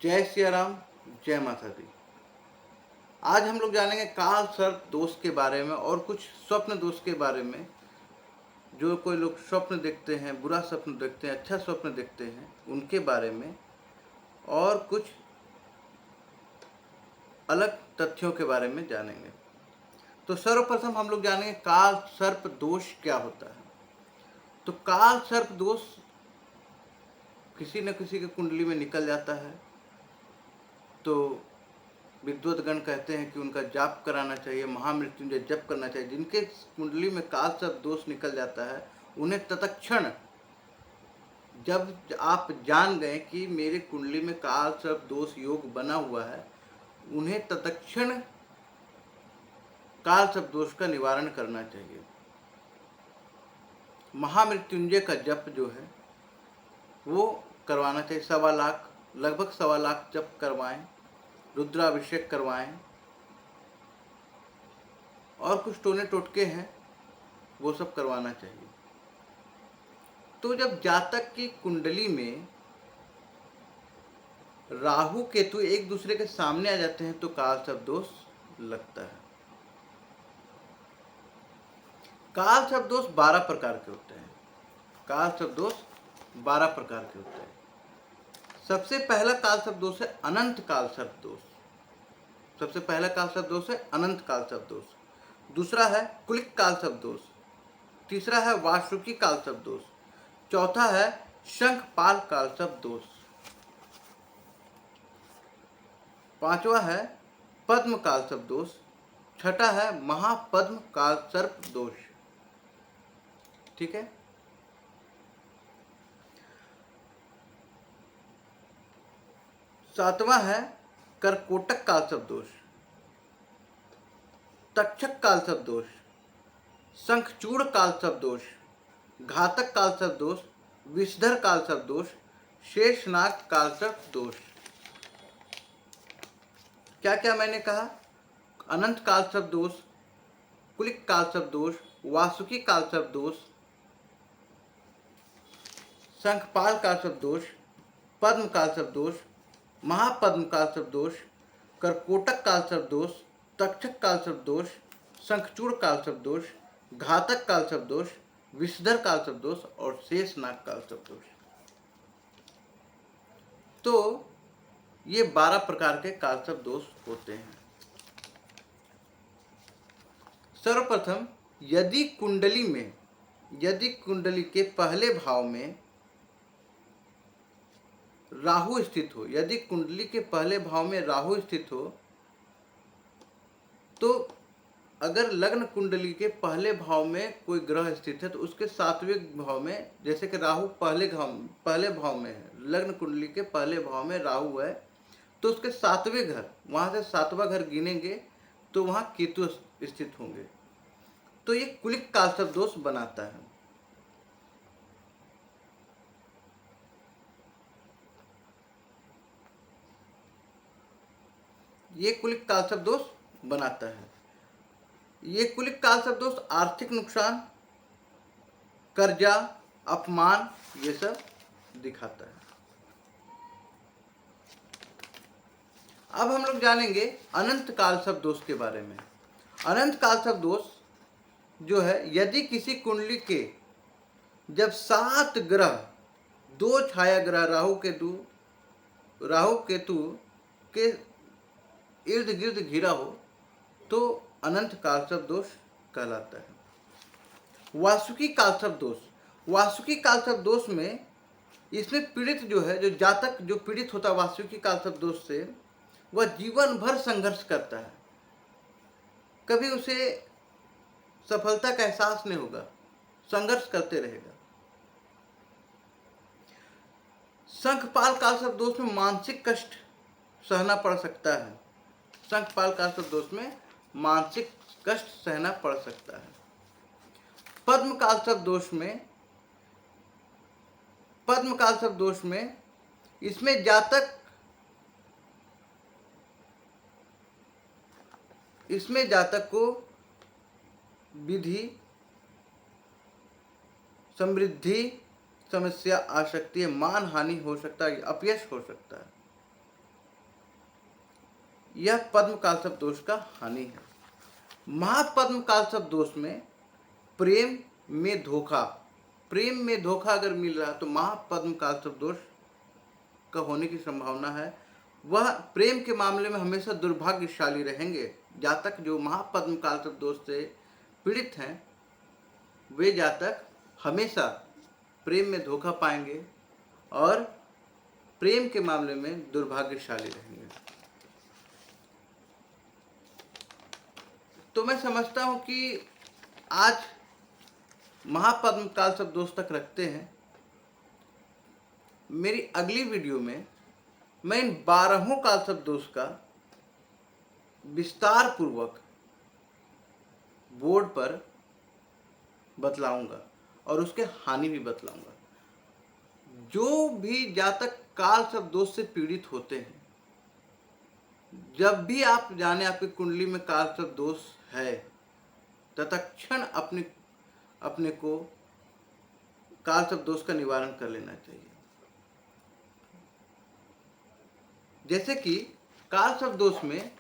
जय सिया राम, जय माता दी। आज हम लोग जानेंगे काल सर्प दोष के बारे में और कुछ स्वप्न दोष के बारे में। जो कोई लोग स्वप्न देखते हैं, बुरा स्वप्न देखते हैं, अच्छा स्वप्न देखते हैं, उनके बारे में और कुछ अलग तथ्यों के बारे में जानेंगे। तो सर्वप्रथम हम लोग जानेंगे काल सर्प दोष क्या होता है। तो काल सर्प दोष किसी न किसी की कुंडली में निकल जाता है तो विद्वतगण कहते हैं कि उनका जाप कराना चाहिए, महामृत्युंजय जप करना चाहिए। जिनके कुंडली में काल सर्प दोष निकल जाता है उन्हें तत्क्षण, जब आप जान गए कि मेरे कुंडली में काल सर्प दोष योग बना हुआ है, उन्हें तत्क्षण काल सर्प दोष का निवारण करना चाहिए। महामृत्युंजय का जप जो है वो करवाना चाहिए। 1.25 लाख, लगभग 1.25 लाख जप करवाएं, रुद्राभिषेक करवाएं और कुछ टोने टोटके हैं वो सब करवाना चाहिए। तो जब जातक की कुंडली में राहु केतु एक दूसरे के सामने आ जाते हैं तो काल सर्प दोष लगता है। काल सर्प दोष 12 प्रकार के होते हैं। काल सर्प दोष 12 प्रकार के होते हैं। सबसे पहला काल सर्प दोष है अनंत काल सर्प दोष। सबसे पहला काल सर्प दोष है अनंत काल सर्प दोष। दूसरा है कुलिक काल सर्प दोष। तीसरा है वासुकी काल सर्प दोष। चौथा है शंखपाल काल सर्प दोष। पांचवा है पद्म काल सर्प दोष। छठा है महापद्म काल सर्प दोष। ठीक है। सातवां है करकोटक काल सर्प दोष, तक्षक काल सर्प दोष, शंखचूड़ काल सर्प दोष, घातक काल सर्प दोष, विषधर काल सर्प दोष, शेषनाग काल सर्प दोष। क्या क्या मैंने कहा? अनंत काल सर्प दोष, कुलिक काल सर्प दोष, वासुकी काल सर्प दोष, शंखपाल काल सर्प दोष, पद्म काल सर्प दोष, महापद्म काल सर्प दोष, करकोटक काल सर्प दोष, तक्षक काल सर्प दोष, शंखचूड़ काल सर्प दोष, घातक काल सर्प दोष, विषधर काल सर्प दोष और शेषनाग काल सर्प दोष। तो ये 12 प्रकार के काल सर्प दोष होते हैं। सर्वप्रथम यदि कुंडली के पहले भाव में राहु स्थित हो, यदि कुंडली के पहले भाव में राहु स्थित हो, तो अगर लग्न कुंडली के पहले भाव में कोई ग्रह स्थित है तो उसके 7वें भाव में, जैसे कि राहु पहले भाव में है, लग्न कुंडली के पहले भाव में राहु है, तो उसके 7वें घर, वहां से 7वां घर गिनेंगे तो वहां केतु स्थित होंगे। तो ये कुलिक काल सर्प दोष बनाता है। ये कुलिक काल सर्प दोष बनाता है। ये कुलिक काल सर्प दोष आर्थिक नुकसान, कर्जा, अपमान, ये सब दिखाता है। अब हम लोग जानेंगे अनंत काल सर्प दोष के बारे में। अनंत काल सर्प दोष जो है, यदि किसी कुंडली के जब 7 ग्रह, 2 छाया ग्रह राहु केतु के इर्द गिर्द घिरा हो तो अनंत काल सर्प दोष कहलाता है। वासुकी काल सर्प दोष, वासुकी काल सर्प दोष में इसमें पीड़ित जो है, जो जातक जो पीड़ित होता है वासुकी काल सर्प दोष से, वह जीवन भर संघर्ष करता है, कभी उसे सफलता का एहसास नहीं होगा, संघर्ष करते रहेगा। शंखपाल काल सर्प दोष में मानसिक कष्ट सहना पड़ सकता है। शंखपाल काल सर्प दोष में मानसिक कष्ट सहना पड़ सकता है। पद्म काल सर्प दोष में इसमें जातक को विधि, समृद्धि समस्या आ सकती है, मान हानि हो सकता है, अपयश हो सकता है। यह पद्म कालसर्प दोष का हानि है। महापद्म कालसर्प दोष में प्रेम में धोखा, प्रेम में धोखा अगर मिल रहा तो महापद्म कालसर्प दोष का होने की संभावना है। वह प्रेम के मामले में हमेशा दुर्भाग्यशाली रहेंगे। जातक जो महापद्म कालसर्प दोष से पीड़ित हैं वे जातक हमेशा प्रेम में धोखा पाएंगे और प्रेम के मामले में दुर्भाग्यशाली रहेंगे। तो मैं समझता हूं कि आज महापद्म कालसर्प दोष तक रखते हैं। मेरी अगली वीडियो में मैं इन 12 कालसर्प दोष का विस्तार पूर्वक बोर्ड पर बतलाऊंगा और उसके हानि भी बतलाऊंगा। जो भी जातक कालसर्प दोष से पीड़ित होते हैं, जब भी आप जाने आपकी कुंडली में कालसर्प दोष है, तत्क्षण अपने को कालसर्प दोष का निवारण कर लेना चाहिए। जैसे कि कालसर्प दोष में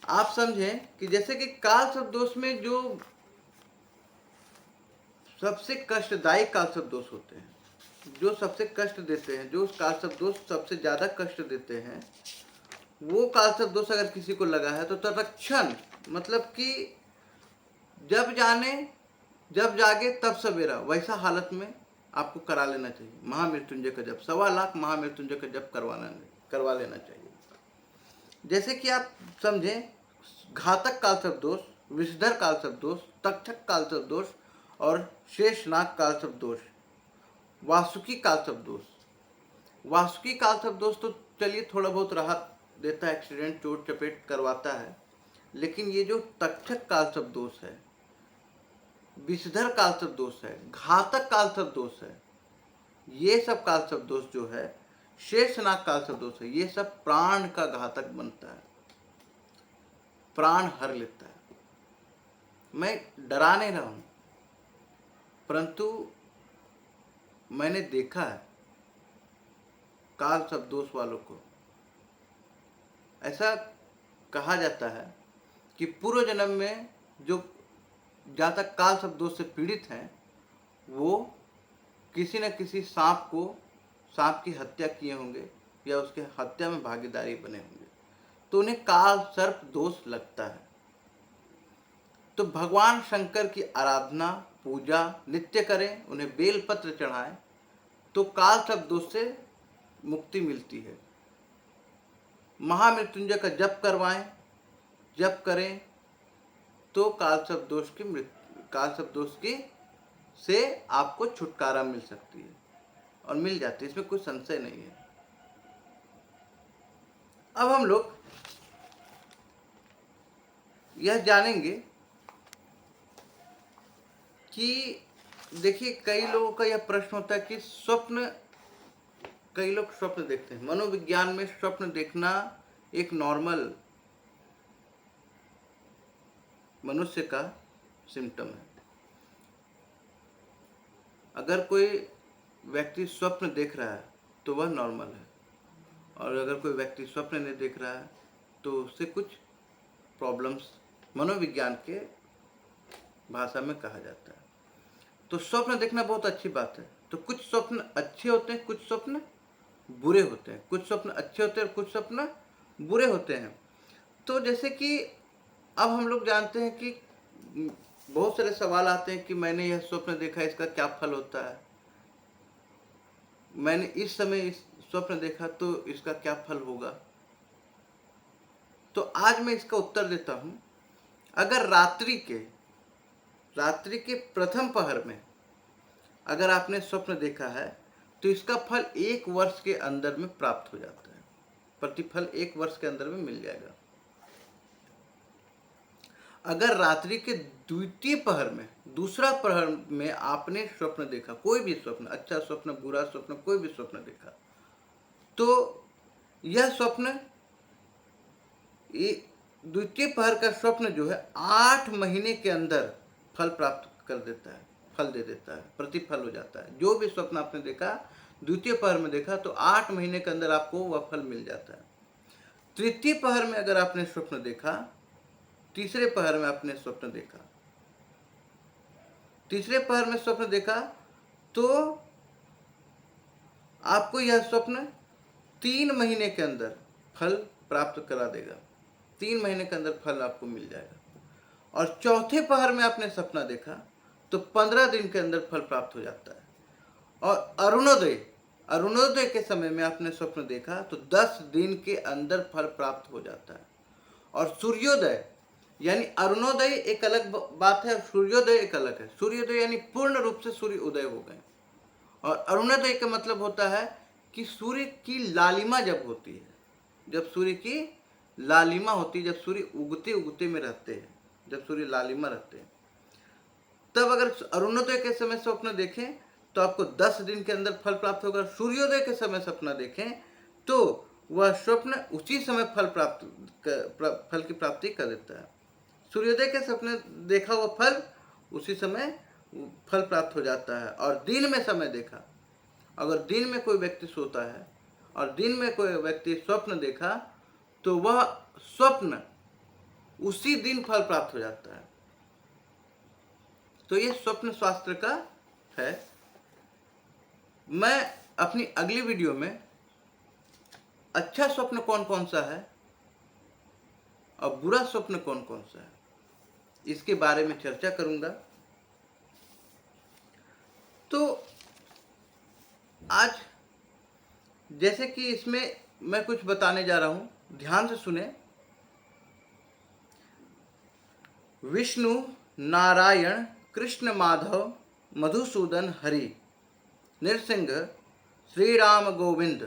आप समझें कि जैसे कि कालसर्प दोष में जो सबसे कष्टदायी कालसर्प दोष होते हैं, जो सबसे कष्ट देते हैं, जो कालसर्प दोष सबसे ज़्यादा कष्ट देते हैं, वो कालसर्प दोष अगर किसी को लगा है तो तत्क्षण, मतलब कि जब जागे तब सवेरा, वैसा हालत में आपको करा लेना चाहिए। महामृत्युंजय का जप, 1.25 लाख महामृत्युंजय का जप करवा लेना चाहिए। जैसे कि आप समझें घातक कालसर्प दोष, विषधर कालसर्प दोष, तक्षक कालसर्प दोष और शेषनाग कालसर्प दोष, वासुकी कालसर्प दोष। वासुकी कालसर्प दोष तो चलिए थोड़ा बहुत राहत देता है, एक्सीडेंट चोट चपेट करवाता है, लेकिन ये जो तक्षक कालसर्प दोष है, विषधर कालसर्प दोष है, घातक कालसर्प दोष है, ये सब कालसर्प दोष जो है, शेषनाग कालसर्प दोष है, ये सब प्राण का घातक बनता है, प्राण हर लेता है। मैं डरा नहीं रहा हूँ, परंतु मैंने देखा है कालसर्प दोष वालों को। ऐसा कहा जाता है कि पूर्व जन्म में जो जातक कालसर्प दोष से पीड़ित हैं, वो किसी न किसी सांप की हत्या किए होंगे या उसके हत्या में भागीदारी बने होंगे, तो उन्हें कालसर्प दोष लगता है। तो भगवान शंकर की आराधना पूजा नित्य करें, उन्हें बेलपत्र चढ़ाएं, तो कालसर्प दोष से मुक्ति मिलती है। महामृत्युंजय का जप करवाएं, जप करें तो कालसर्प दोष की से आपको छुटकारा मिल सकती है और मिल जाती है, इसमें कोई संशय नहीं है। अब हम लोग यह जानेंगे कि देखिए कई लोगों का यह प्रश्न होता है कि कई लोग स्वप्न देखते हैं। मनोविज्ञान में स्वप्न देखना एक नॉर्मल मनुष्य का सिम्टम है। अगर कोई व्यक्ति स्वप्न देख रहा है तो वह नॉर्मल है, और अगर कोई व्यक्ति स्वप्न नहीं देख रहा है तो उससे कुछ प्रॉब्लम्स मनोविज्ञान के भाषा में कहा जाता है। तो स्वप्न देखना बहुत अच्छी बात है। तो कुछ स्वप्न अच्छे होते हैं, कुछ स्वप्न बुरे होते हैं, कुछ स्वप्न अच्छे होते हैं और कुछ स्वप्न बुरे होते हैं। तो जैसे कि अब हम लोग जानते हैं कि बहुत सारे सवाल आते हैं कि मैंने यह स्वप्न देखा, इसका क्या फल होता है, मैंने इस समय इस स्वप्न देखा तो इसका क्या फल होगा। तो आज मैं इसका उत्तर देता हूं। अगर रात्रि के प्रथम पहर में अगर आपने स्वप्न देखा है तो इसका फल 1 वर्ष के अंदर में प्राप्त हो जाता है, प्रतिफल 1 वर्ष के अंदर में मिल जाएगा। अगर रात्रि के द्वितीय पहर में, दूसरा पहर में आपने स्वप्न देखा, कोई भी स्वप्न, अच्छा स्वप्न, बुरा स्वप्न, कोई भी स्वप्न देखा, तो यह स्वप्न द्वितीय पहर का स्वप्न जो है 8 महीने के अंदर फल प्राप्त कर देता है, फल दे देता है, प्रतिफल हो जाता है। जो भी स्वप्न आपने देखा द्वितीय पहर में देखा तो 8 महीने के अंदर आपको वह फल मिल जाता है। तृतीय पहर में अगर आपने स्वप्न देखा, तीसरे पहर में आपने स्वप्न देखा, तीसरे पहर में स्वप्न देखा, तो आपको यह स्वप्न 3 महीने के अंदर फल प्राप्त करा देगा। 3 महीने के अंदर फल आपको मिल जाएगा। और चौथे पहर में आपने सपना देखा तो 15 दिन के अंदर फल प्राप्त हो जाता है। और अरुणोदय के समय में आपने स्वप्न देखा तो 10 दिन के अंदर फल प्राप्त हो जाता है। और सूर्योदय यानी अरुणोदय एक अलग बात है और सूर्योदय एक अलग है। सूर्योदय यानी पूर्ण रूप से सूर्य उदय हो गए, और अरुणोदय का मतलब होता है कि सूर्य की लालिमा जब होती है, जब सूर्य की लालिमा होती है, जब सूर्य उगते उगते में रहते हैं, जब सूर्य लालिमा रहते हैं, तब अगर अरुणोदय के समय स्वप्न देखें तो आपको 10 दिन के अंदर फल प्राप्त होगा। सूर्योदय के समय सपना देखें तो वह स्वप्न उसी समय फल की प्राप्ति कर देता है। सूर्योदय के सपने देखा हुआ फल उसी समय फल प्राप्त हो जाता है। और दिन में समय देखा, अगर दिन में कोई व्यक्ति सोता है और दिन में कोई व्यक्ति स्वप्न देखा तो वह स्वप्न उसी दिन फल प्राप्त हो जाता है। तो ये स्वप्न शास्त्र का है। मैं अपनी अगली वीडियो में अच्छा स्वप्न कौन कौन सा है और बुरा स्वप्न कौन कौन सा है, इसके बारे में चर्चा करूंगा। तो आज जैसे कि इसमें मैं कुछ बताने जा रहा हूं, ध्यान से सुने। विष्णु, नारायण, कृष्ण, माधव, मधुसूदन, हरि, नृसिंह, श्री राम, गोविंद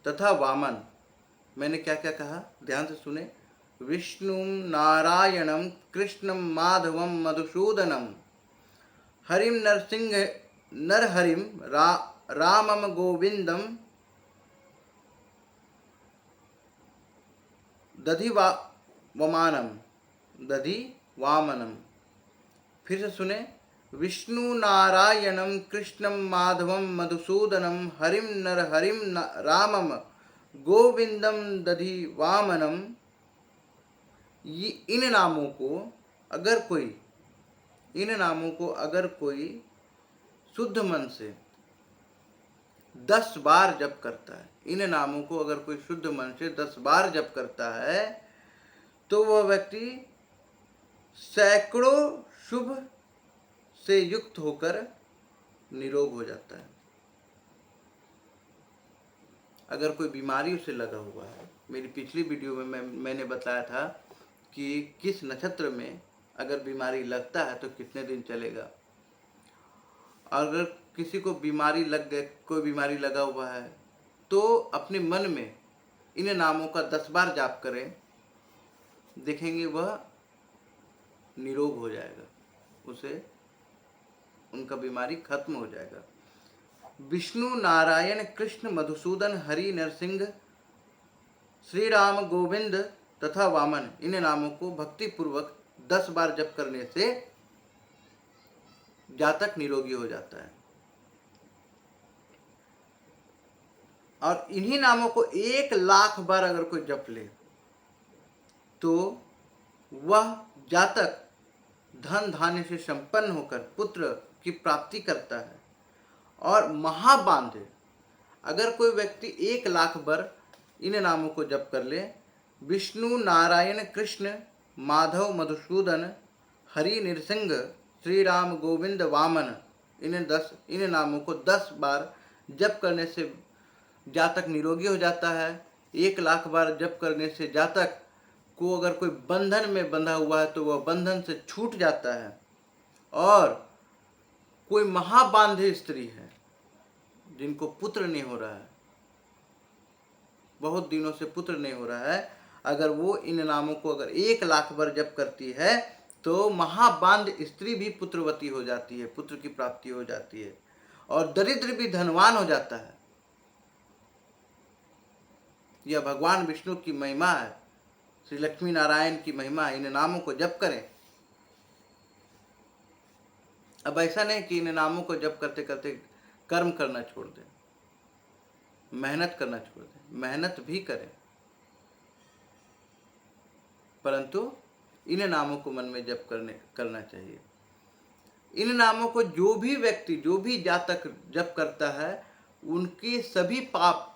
तथा वामन। मैंने क्या क्या कहा, ध्यान से सुने। विष्णु, नारायणम, कृष्णम, माधवम, मधुसूदनम, हरिम, नरसिंह, नरहरिम, रामम, गोविंदम, दधि वामनम। फिर से सुने। विष्णु, नारायणम, कृष्णम, माधवम, मधुसूदनम, हरिम, नरहरिम, रामम, गोविंदम, दधि वामनम। इन नामों को अगर कोई शुद्ध मन से 10 बार जप करता है, इन नामों को अगर कोई शुद्ध मन से 10 बार जप करता है तो वह व्यक्ति सैकड़ों शुभ से युक्त होकर निरोग हो जाता है। अगर कोई बीमारी उसे लगा हुआ है, मेरी पिछली वीडियो में मैंने बताया था कि किस नक्षत्र में अगर बीमारी लगता है तो कितने दिन चलेगा। अगर किसी को बीमारी लग गए, कोई बीमारी लगा हुआ है, तो अपने मन में इन नामों का 10 बार जाप करें, देखेंगे वह निरोग हो जाएगा, उसे उनका बीमारी खत्म हो जाएगा। विष्णु, नारायण, कृष्ण, मधुसूदन, हरि, नरसिंह, श्री राम, गोविंद तथा वामन, इन नामों को भक्ति पूर्वक 10 बार जप करने से जातक निरोगी हो जाता है। और इन्हीं नामों को 1,00,000 बार अगर कोई जप ले तो वह जातक धन धान्य से संपन्न होकर पुत्र की प्राप्ति करता है। और महाबांध, अगर कोई व्यक्ति 1,00,000 बार इन नामों को जप कर ले, विष्णु, नारायण, कृष्ण, माधव, मधुसूदन, हरि, नृसिंह, श्री राम, गोविंद, वामन, इन नामों को 10 बार जप करने से जातक निरोगी हो जाता है। 1,00,000 बार जप करने से जातक को अगर कोई बंधन में बंधा हुआ है तो वह बंधन से छूट जाता है। और कोई महाबांधी स्त्री है जिनको पुत्र नहीं हो रहा है, बहुत दिनों से पुत्र नहीं हो रहा है, अगर वो इन नामों को अगर 1,00,000 बार जप करती है तो महाबांध स्त्री भी पुत्रवती हो जाती है, पुत्र की प्राप्ति हो जाती है। और दरिद्र भी धनवान हो जाता है। यह भगवान विष्णु की महिमा है, श्री लक्ष्मी नारायण की महिमा। इन नामों को जप करें। अब ऐसा नहीं कि इन नामों को जप करते करते कर्म करना छोड़ दें। मेहनत करना छोड़ दें, मेहनत भी करें, परंतु इन नामों को मन में जप करना चाहिए। इन नामों को जो भी व्यक्ति, जो भी जातक जप करता है, उनके सभी पाप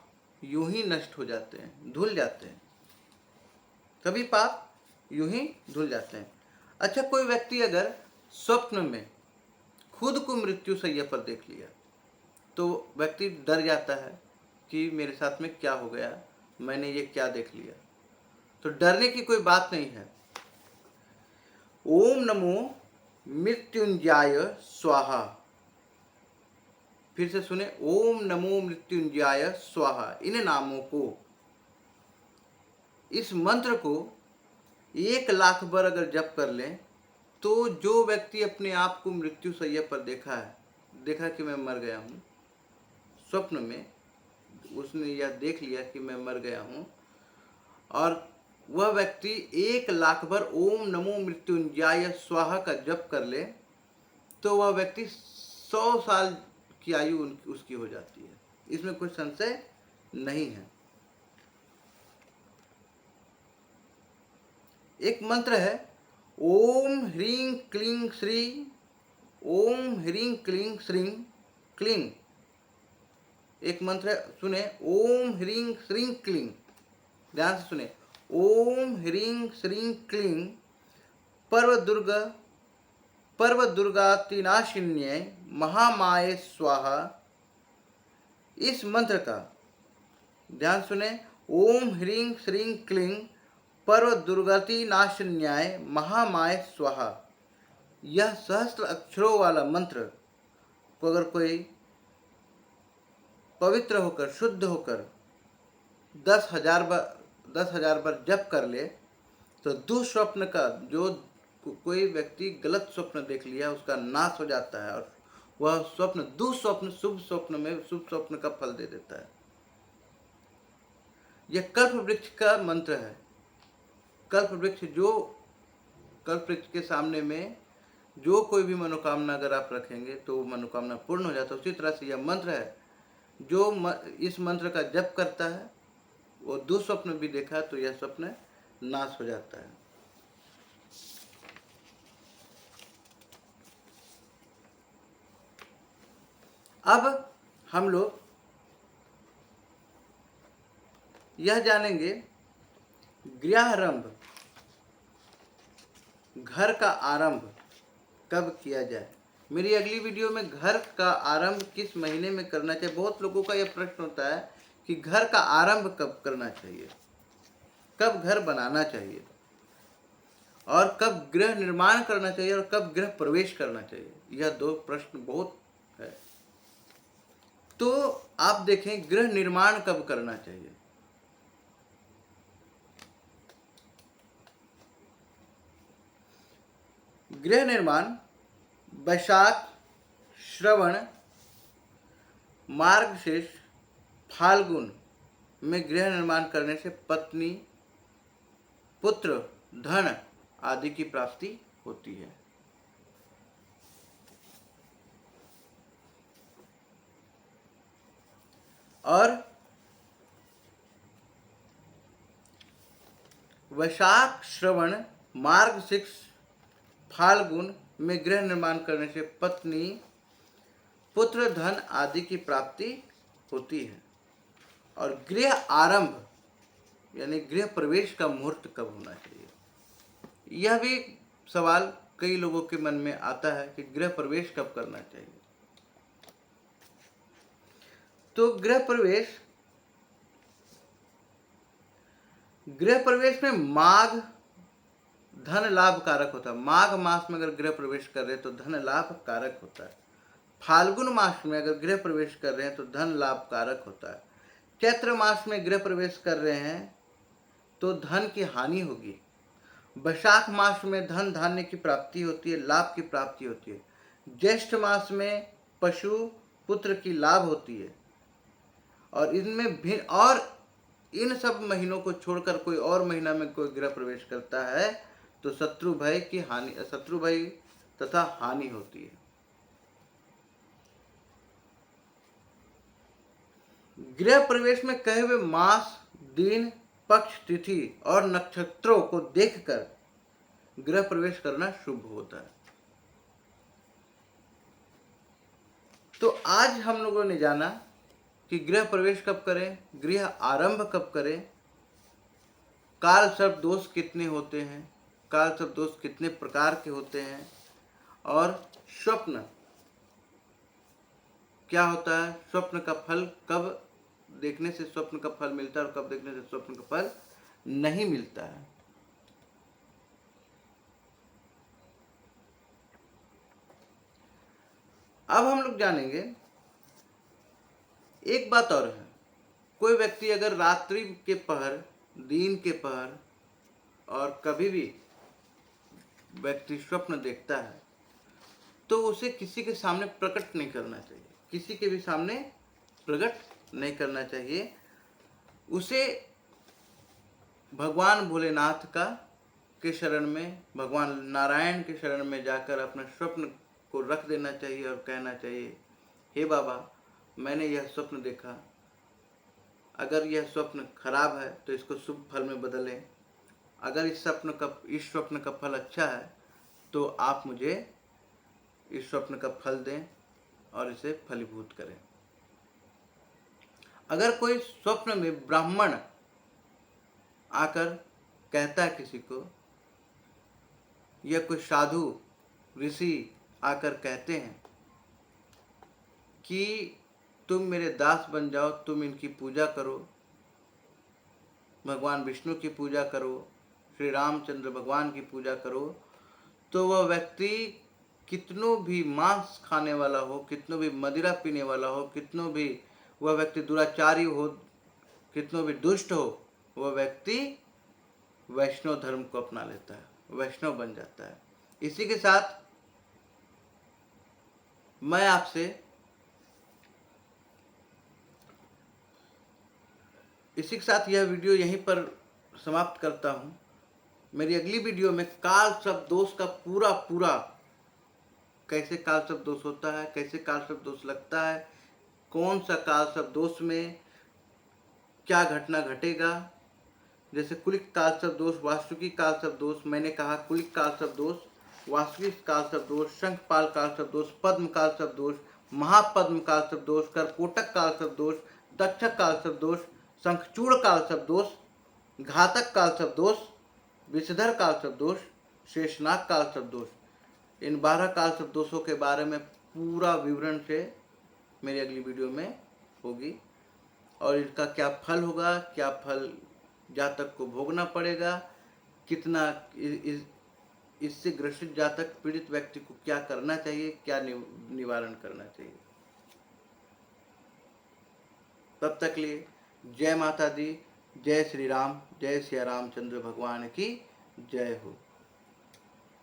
यूं ही नष्ट हो जाते हैं, धुल जाते हैं, सभी पाप यूं ही धुल जाते हैं। अच्छा, कोई व्यक्ति अगर स्वप्न में खुद को मृत्यु शैया पर देख लिया तो व्यक्ति डर जाता है कि मेरे साथ में क्या हो गया, मैंने ये क्या देख लिया। तो डरने की कोई बात नहीं है। ओम नमो मृत्युंजय स्वाहा। फिर से सुने, ओम नमो मृत्युंजय स्वाहा। इन नामों को, इस मंत्र को 1,00,000 बार अगर जप कर लें तो जो व्यक्ति अपने आप को मृत्यु शैया पर देखा कि मैं मर गया हूँ, स्वप्न में उसने यह देख लिया कि मैं मर गया हूँ, और वह व्यक्ति 1,00,000 बार ओम नमो मृत्युंजय स्वाहा का जप कर ले तो वह व्यक्ति 100 साल की आयु उसकी हो जाती है। इसमें कोई संशय नहीं है। एक मंत्र है, ओम ह्रीं क्लीं श्री, ओम ह्रीं क्लीं श्रीं क्लीं। एक मंत्र है, सुने, ओम ह्रीं श्रीं क्लीं, ध्यान से सुने, ओम ह्रीं श्रीं क्लीं पर्व दुर्गातिनाशिन्ये महामाये स्वाहा। इस मंत्र का ध्यान सुने, ओम ह्रीं श्रीं क्लीं पर्व दुर्गातिनाशिन्याय महामाये स्वाहा। यह सहस्त्र अक्षरों वाला मंत्र को अगर कोई पवित्र होकर, शुद्ध होकर 10,000 बार जप कर ले तो दुःस्वप्न का, जो कोई व्यक्ति गलत स्वप्न देख लिया उसका नाश हो जाता है, और वह स्वप्न दुःस्वप्न शुभ स्वप्न में शुभ स्वप्न का फल दे देता है। यह कल्प वृक्ष का मंत्र है। कल्प वृक्ष के सामने में जो कोई भी मनोकामना अगर आप रखेंगे तो वो मनोकामना पूर्ण हो जाता है। उसी तरह से यह मंत्र है, जो इस मंत्र का जप करता है वो दुःस्वप्न भी देखा तो यह स्वप्न नाश हो जाता है। अब हम लोग यह जानेंगे गृहारंभ, घर का आरंभ कब किया जाए। मेरी अगली वीडियो में घर का आरंभ किस महीने में करना चाहिए। बहुत लोगों का यह प्रश्न होता है कि घर का आरंभ कब करना चाहिए, कब घर बनाना चाहिए, और कब गृह निर्माण करना चाहिए, और कब गृह प्रवेश करना चाहिए। यह दो प्रश्न बहुत है। तो आप देखें, गृह निर्माण कब करना चाहिए। गृह निर्माण वैशाख, श्रवण, मार्गशीर्ष, फाल्गुन में गृह निर्माण करने से पत्नी, पुत्र, धन आदि की प्राप्ति होती है। और वैशाख, श्रवण, मार्गशीर्ष, फाल्गुन में गृह निर्माण करने से पत्नी, पुत्र, धन आदि की प्राप्ति होती है। और गृह आरंभ यानी गृह प्रवेश का मुहूर्त कब होना चाहिए, यह भी सवाल कई लोगों के मन में आता है कि गृह प्रवेश कब करना चाहिए। तो गृह प्रवेश में माघ धन लाभ कारक होता है। माघ मास में अगर गृह प्रवेश कर रहे हैं तो धन लाभ कारक होता है। फाल्गुन मास में अगर गृह प्रवेश कर रहे हैं तो धन लाभ कारक होता है। चैत्र मास में गृह प्रवेश कर रहे हैं तो धन की हानि होगी। वैशाख मास में धन धान्य की प्राप्ति होती है, लाभ की प्राप्ति होती है। ज्येष्ठ मास में पशु पुत्र की लाभ होती है। और इन सब महीनों को छोड़कर कोई और महीना में कोई गृह प्रवेश करता है तो शत्रु भय तथा हानि होती है। गृह प्रवेश में कहे हुए मास, दिन, पक्ष, तिथि और नक्षत्रों को देखकर गृह प्रवेश करना शुभ होता है। तो आज हम लोगों ने जाना कि गृह प्रवेश कब करें, गृह आरंभ कब करें, काल सर्प दोष कितने होते हैं, काल सर्प दोष कितने प्रकार के होते हैं, और स्वप्न क्या होता है, स्वप्न का फल कब देखने से स्वप्न का फल मिलता है और कब देखने से स्वप्न का फल नहीं मिलता है। अब हम लोग जानेंगे एक बात और है, कोई व्यक्ति अगर रात्रि के पहर, दिन के पहर और कभी भी व्यक्ति स्वप्न देखता है तो उसे किसी के सामने प्रकट नहीं करना चाहिए, किसी के भी सामने प्रकट नहीं करना चाहिए। उसे भगवान भोलेनाथ का के शरण में, भगवान नारायण के शरण में जाकर अपना स्वप्न को रख देना चाहिए और कहना चाहिए, हे बाबा मैंने यह स्वप्न देखा, अगर यह स्वप्न खराब है तो इसको शुभ फल में बदलें, अगर इस स्वप्न का फल अच्छा है तो आप मुझे इस स्वप्न का फल दें और इसे फलीभूत करें। अगर कोई स्वप्न में ब्राह्मण आकर कहता है किसी को, या कोई साधु ऋषि आकर कहते हैं कि तुम मेरे दास बन जाओ, तुम इनकी पूजा करो, भगवान विष्णु की पूजा करो, श्री रामचंद्र भगवान की पूजा करो, तो वह व्यक्ति कितनों भी मांस खाने वाला हो, कितनों भी मदिरा पीने वाला हो, कितनों भी वह व्यक्ति दुराचारी हो, कितनों भी दुष्ट हो, वह व्यक्ति वैष्णव धर्म को अपना लेता है, वैष्णव बन जाता है। इसी के साथ मैं आपसे यह वीडियो यहीं पर समाप्त करता हूँ। मेरी अगली वीडियो में काल सर्प दोष का पूरा कैसे काल सर्प दोष होता है, कैसे काल सर्प दोष लगता है, कौन सा काल सर्प दोष में क्या घटना घटेगा, जैसे कुलिक काल सर्प दोष, वास्तुकी काल सर्प दोष, मैंने कहा कुलिक काल सर्प दोष, वास्तविक काल सर्प दोष, शंखपाल काल सर्प दोष, पद्म काल सर्प दोष, महापद्म काल सर्प दोष, करकोटक काल सर्प दोष, दक्षक काल सर्प दोष, शंखचूड़ काल सर्प दोष, घातक काल सर्प दोष, विषधर काल सर्प दोष, शेषनाग काल सर्प दोष, इन 12 काल सर्प दोषों के बारे में पूरा विवरण से मेरी अगली वीडियो में होगी, और इनका क्या फल होगा, क्या फल जातक को भोगना पड़ेगा, कितना इससे ग्रसित जातक पीड़ित व्यक्ति को क्या करना चाहिए, क्या निवारण करना चाहिए। तब तक लिए जय माता दी, जय श्री राम, जय सिया रामचंद्र भगवान की जय हो।